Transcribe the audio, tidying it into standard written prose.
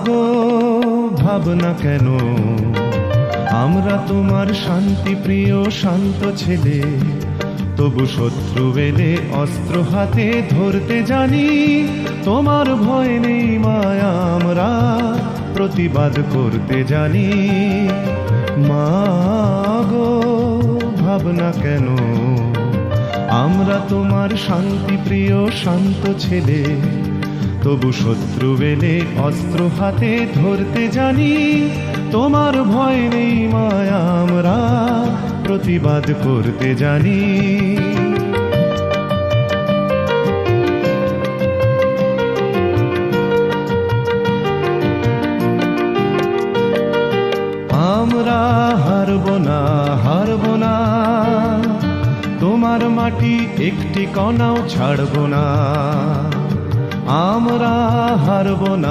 গো ভাবনা কেন, আমরা তোমার শান্তি প্রিয় শান্ত ছেলে, তবু শত্রু এলে অস্ত্র হাতে ধরতে জানি। তোমার ভয় নেই মায়া, আমরা প্রতিবাদ করতে জানি। মা গো ভাবনা কেন, আমরা তোমার শান্তি প্রিয় শান্ত ছেলে, তবু শত্রু এলে অস্ত্র হাতে ধরতে জানি। তোমার ভয় নেই মায়া, আমরা প্রতিবাদ করতে জানি। আমরা হারব না, হারব না, তোমার মাটি একটি কণাও ছাড়ব না। আমরা হারব না।